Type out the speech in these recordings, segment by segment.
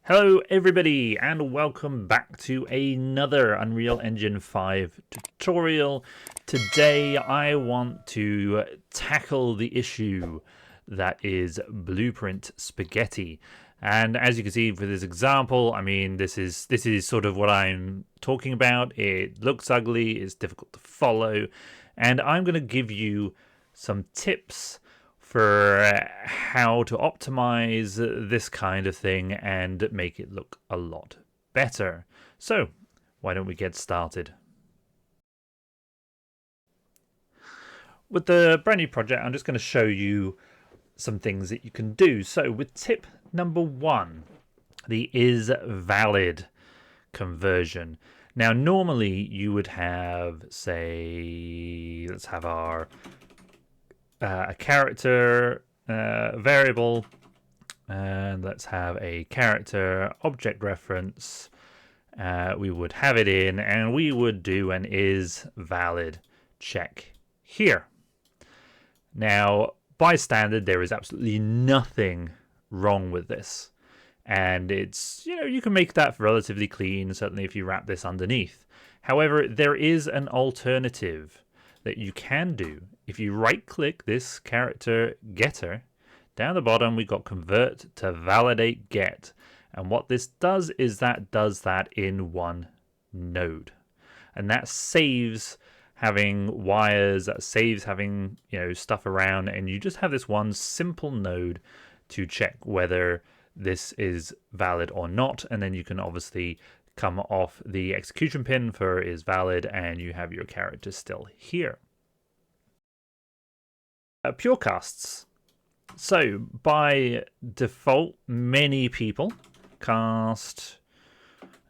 Hello everybody and welcome back to another Unreal Engine 5 tutorial. Today I want to tackle the issue that is blueprint spaghetti. And as you can see for this example, I mean this is sort of what I'm talking about. It looks ugly, it's difficult to follow, and I'm going to give you some tips for how to optimize this kind of thing and make it look a lot better. So, why don't we get started? With the brand new project, I'm just going to show you some things that you can do. So, with tip number 1, the is valid conversion. Now, normally you would have, say, let's have our a character variable, and let's have a character object reference. We would have it in, and we would do an is valid check here. Now, by standard, there is absolutely nothing wrong with this. And it's, you can make that relatively clean, certainly if you wrap this underneath. However, there is an alternative that you can do. If you right click this character getter, down the bottom we've got convert to validate get. And what this does is that does that in one node. And that saves having wires, that saves having, stuff around, and you just have this one simple node to check whether this is valid or not. And then you can obviously come off the execution pin for is valid, and you have your character still here. Pure casts. So by default, many people cast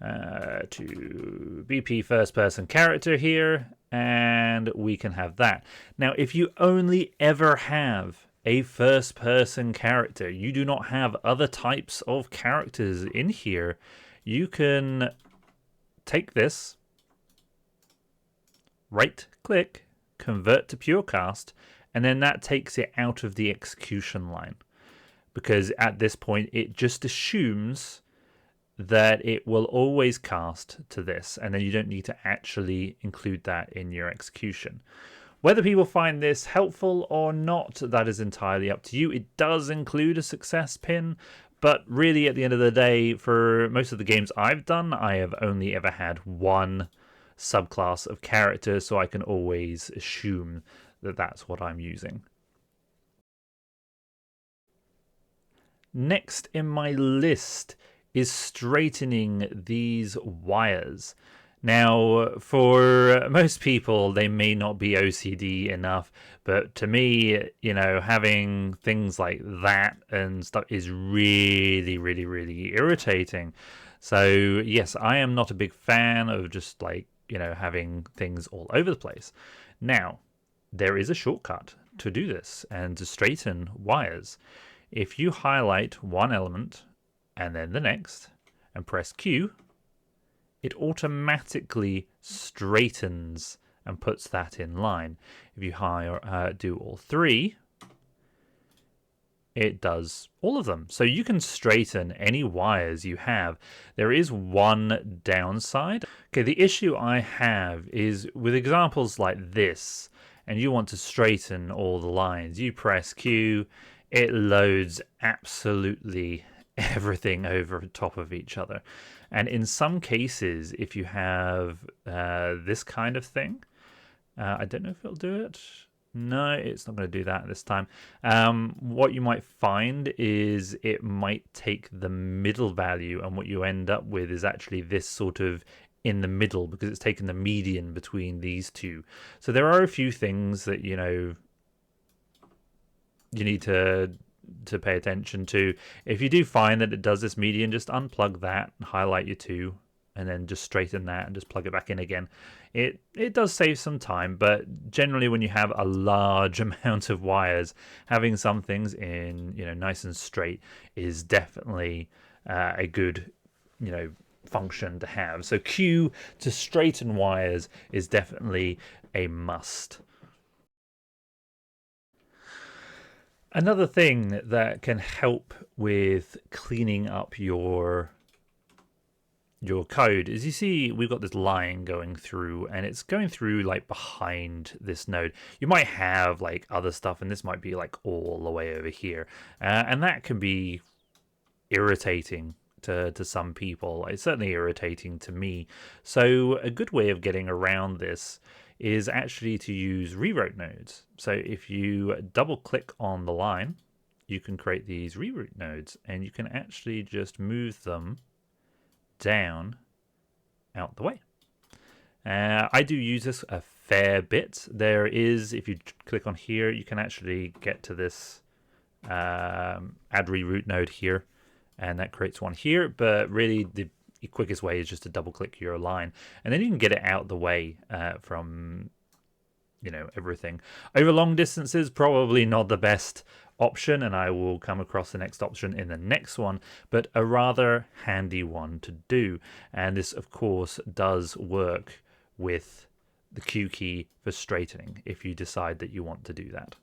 to BP first person character here, and we can have that. Now, if you only ever have a first person character, you do not have other types of characters in here, you can take this, right click, convert to pure cast, and then that takes it out of the execution line, because at this point it just assumes that it will always cast to this, and then you don't need to actually include that in your execution. Whether people find this helpful or not, that is entirely up to you. It does include a success pin, but really at the end of the day, for most of the games I've done, I have only ever had one subclass of character, so I can always assume that that's what I'm using. Next in my list is straightening these wires. Now, for most people, they may not be OCD enough, but to me, having things like that and stuff is really, really, really irritating. So, yes, I am not a big fan of just having things all over the place. Now, there is a shortcut to do this and to straighten wires. If you highlight one element and then the next and press Q, it automatically straightens and puts that in line. If you do all three, it does all of them. So you can straighten any wires you have. There is one downside. Okay, the issue I have is with examples like this, and you want to straighten all the lines, you press Q, it loads absolutely everything over top of each other. And in some cases, if you have this kind of thing, I don't know if it'll do it. No, it's not going to do that this time. What you might find is it might take the middle value, and what you end up with is actually this sort of in the middle, because it's taken the median between these two. So there are a few things that you need to pay attention to. If you do find that it does this median, just unplug that, highlight your two, and then just straighten that and just plug it back in again. It does save some time, but generally when you have a large amount of wires, having some things in nice and straight is definitely a good function to have. So Q to straighten wires is definitely a must. Another thing that can help with cleaning up your your code, as you see, we've got this line going through, and it's going through like behind this node. You might have like other stuff, and this might be like all the way over here, and that can be irritating to some people. It's certainly irritating to me. So a good way of getting around this is actually to use reroute nodes. So if you double click on the line, you can create these reroute nodes, and you can actually just move them down out the way. I do use this a fair bit. There is, if you click on here, you can actually get to this add reroute node here, and that creates one here. But really, the quickest way is just to double click your line, and then you can get it out the way from everything. Over long distances, probably not the best option, and I will come across the next option in the next one, but a rather handy one to do. And this, of course, does work with the Q key for straightening if you decide that you want to do that.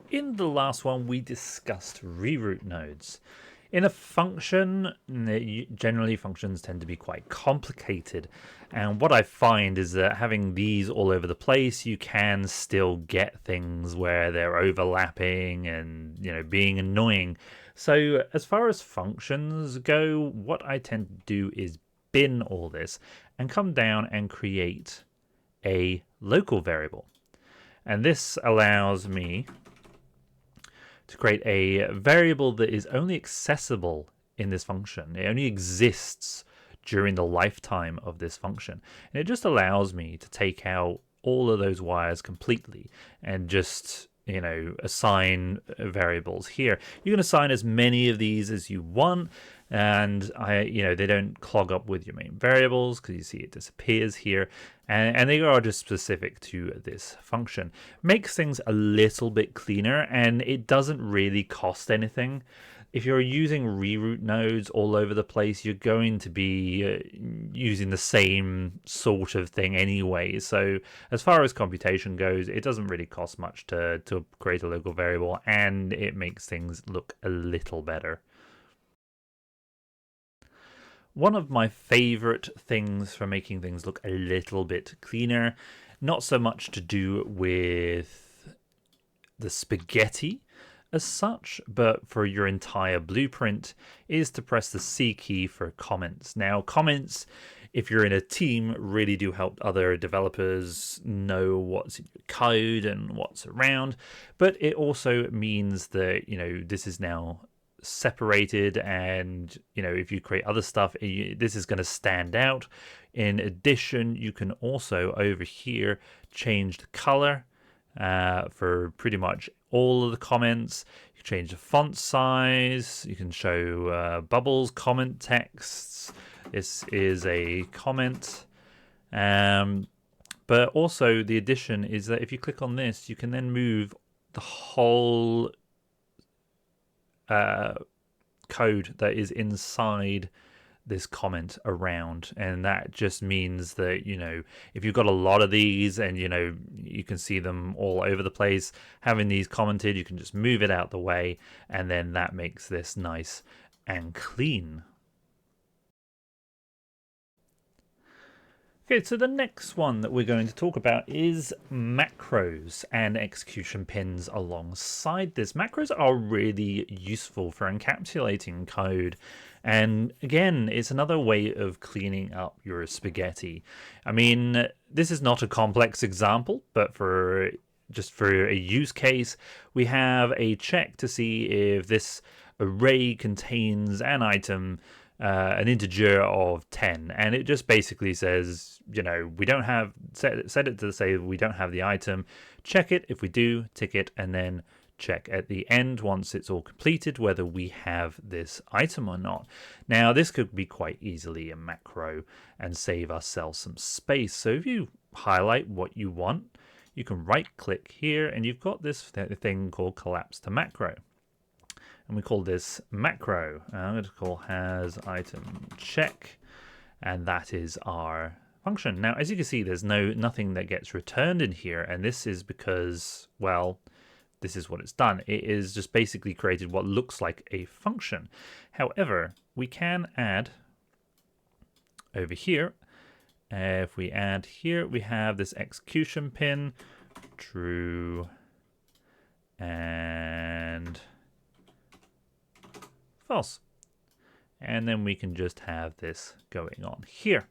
In the last one, we discussed reroute nodes. In a function, generally functions tend to be quite complicated, and what I find is that having these all over the place, you can still get things where they're overlapping and being annoying. So as far as functions go, what I tend to do is bin all this and come down and create a local variable, and this allows me to create a variable that is only accessible in this function. It only exists during the lifetime of this function. And it just allows me to take out all of those wires completely and just assign variables here. You can assign as many of these as you want, and they don't clog up with your main variables because you see it disappears here, and they are just specific to this function. Makes things a little bit cleaner, and it doesn't really cost anything. If you're using reroute nodes all over the place, you're going to be using the same sort of thing anyway. So as far as computation goes, it doesn't really cost much to create a local variable, and it makes things look a little better. One of my favorite things for making things look a little bit cleaner, not so much to do with the spaghetti as such, but for your entire blueprint, is to press the C key for comments. Now, comments, if you're in a team, really do help other developers know what's in your code and what's around, but it also means that, this is now separated, and if you create other stuff, this is going to stand out. In addition, you can also over here change the color for pretty much all of the comments. You can change the font size, you can show bubbles, comment texts. This is a comment, but also the addition is that if you click on this, you can then move the whole code that is inside this comment around, and that just means that if you've got a lot of these and you can see them all over the place, having these commented, you can just move it out the way, and then that makes this nice and clean. Okay, so the next one that we're going to talk about is macros and execution pins alongside this. Macros are really useful for encapsulating code. And again, it's another way of cleaning up your spaghetti. I mean, this is not a complex example, but just for a use case, we have a check to see if this array contains an item, an integer of 10, and it just basically says, we don't have, set it to say we don't have the item, check it, if we do, tick it, and then check at the end once it's all completed whether we have this item or not. Now this could be quite easily a macro and save ourselves some space. So if you highlight what you want, you can right click here, and you've got this thing called collapse to macro. And we call this macro. I'm going to call has item check, and that is our function. Now, as you can see, there's nothing that gets returned in here, and this is because, well, this is what it's done. It is just basically created what looks like a function. However, we can add over here. If we add here, we have this execution pin, true and false. And then we can just have this going on here.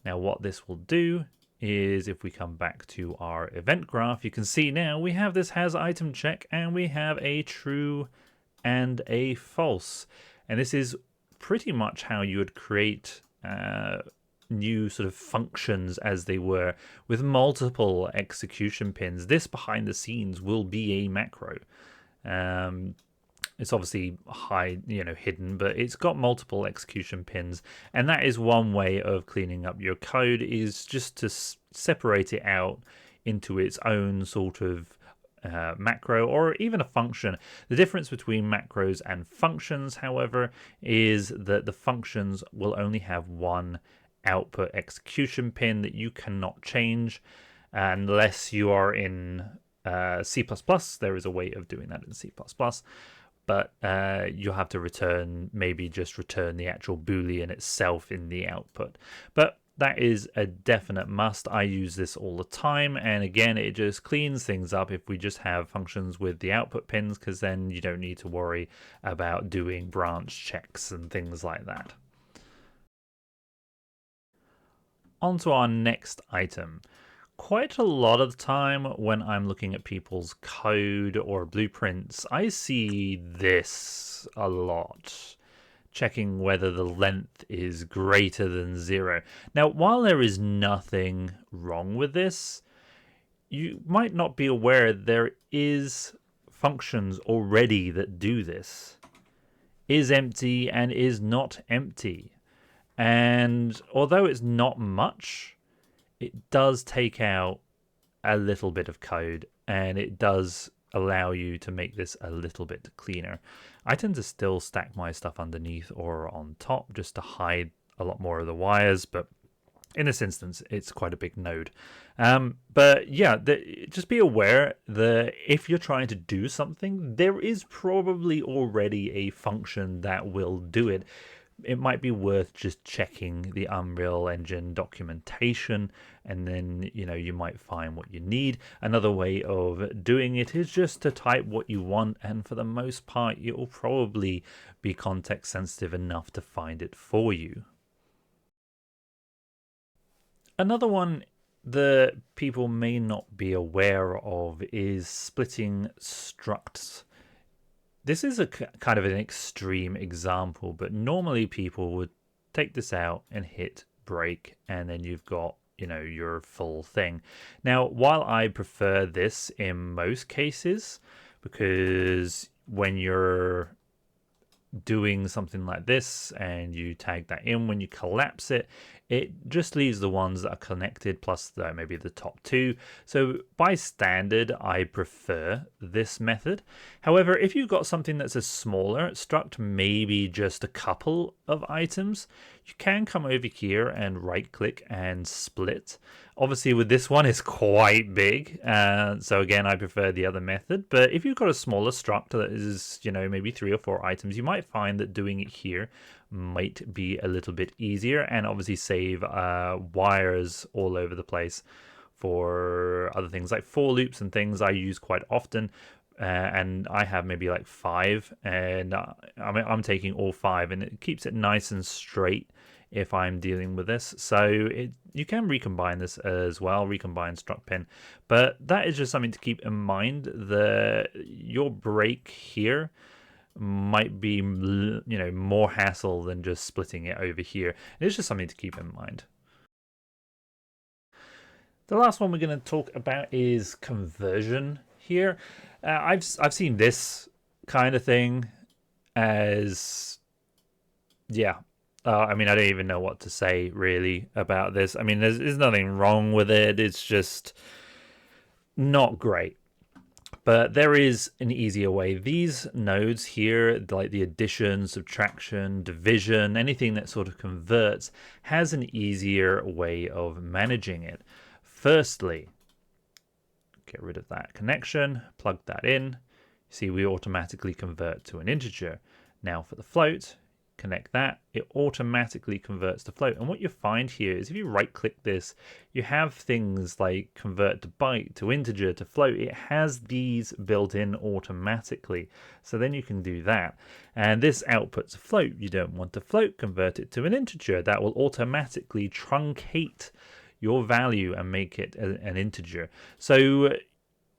Now what this will do is if we come back to our event graph, you can see now we have this has item check and we have a true and a false. And this is pretty much how you would create new sort of functions as they were with multiple execution pins. This behind the scenes will be a macro. It's obviously hidden, but it's got multiple execution pins, and that is one way of cleaning up your code, is just to separate it out into its own sort of macro or even a function. The difference between macros and functions, however, is that the functions will only have one output execution pin that you cannot change unless you are in C++. There is a way of doing that in C++. But you'll have to just return the actual Boolean itself in the output. But that is a definite must. I use this all the time. And again, it just cleans things up if we just have functions with the output pins, because then you don't need to worry about doing branch checks and things like that. On to our next item. Quite a lot of the time when I'm looking at people's code or blueprints, I see this a lot, checking whether the length is greater than 0. Now, while there is nothing wrong with this, you might not be aware there is functions already that do this. Is empty and is not empty. And although it's not much, it does take out a little bit of code, and it does allow you to make this a little bit cleaner. I tend to still stack my stuff underneath or on top just to hide a lot more of the wires, but in this instance, it's quite a big node. But yeah, just be aware that if you're trying to do something, there is probably already a function that will do it. It might be worth just checking the Unreal Engine documentation, and then you might find what you need. Another way of doing it is just to type what you want, and for the most part it will probably be context sensitive enough to find it for you. Another one that people may not be aware of is splitting structs. This is a kind of an extreme example, but normally people would take this out and hit break, and then you've got, your full thing. Now, while I prefer this in most cases, because when you're doing something like this and you tag that in, when you collapse it, it just leaves the ones that are connected plus maybe the top two. So by standard, I prefer this method. However, if you've got something that's a smaller struct, maybe just a couple of items, you can come over here and right click and split. Obviously with this one, it's quite big. So again, I prefer the other method. But if you've got a smaller struct that is, maybe 3 or 4 items, you might find that doing it here might be a little bit easier, and obviously save wires all over the place for other things like for loops and things I use quite often. And I have maybe like 5, and I'm taking all 5, and it keeps it nice and straight if I'm dealing with this. So you can recombine this as well, recombine struct pin, but that is just something to keep in mind. Your break here might be more hassle than just splitting it over here. It's just something to keep in mind. The last one we're going to talk about is conversion here. I've seen this kind of thing as, I don't even know what to say really about this. There's nothing wrong with it. It's just not great. But there is an easier way. These nodes here, like the addition, subtraction, division, anything that sort of converts, has an easier way of managing it. Firstly, Get rid of that connection, plug that in. See, we automatically convert to an integer. Now for the float, connect that, it automatically converts to float. And what you find here is if you right click this, you have things like convert to byte, to integer, to float. It has these built in automatically. So then you can do that. And this outputs a float. You don't want to float, convert it to an integer. That will automatically truncate your value and make it an integer. So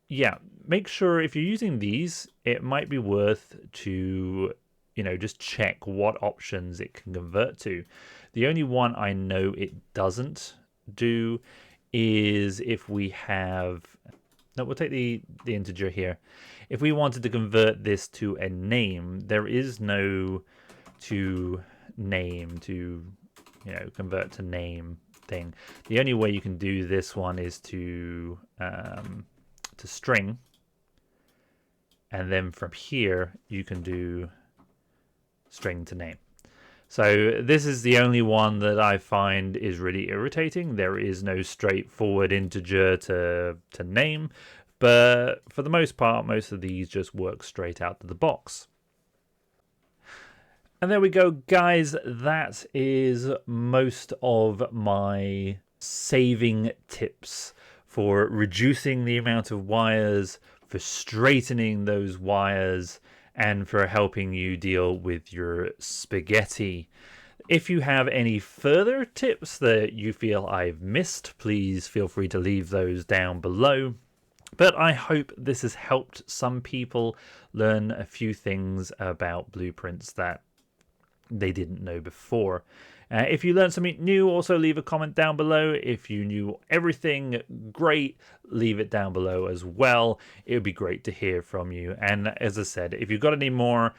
yeah, make sure if you're using these, it might be worth to, just check what options it can convert to. The only one I know it doesn't do is if we have, no, we'll take the integer here. If we wanted to convert this to a name, there is no to name to, convert to name thing. The only way you can do this one is to string, and then from here you can do string to name. So this is the only one that I find is really irritating. There is no straightforward integer to name, but for the most part, most of these just work straight out of the box. And there we go, guys. That is most of my saving tips for reducing the amount of wires, for straightening those wires, and for helping you deal with your spaghetti. If you have any further tips that you feel I've missed, please feel free to leave those down below. But I hope this has helped some people learn a few things about blueprints that they didn't know before. If you learned something new, also leave a comment down below. If you knew everything, great, leave it down below as well. It would be great to hear from you. And as I said, if you've got any more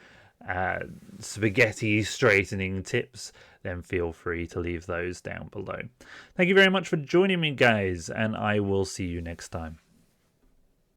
spaghetti straightening tips, then feel free to leave those down below. Thank you very much for joining me, guys, and I will see you next time.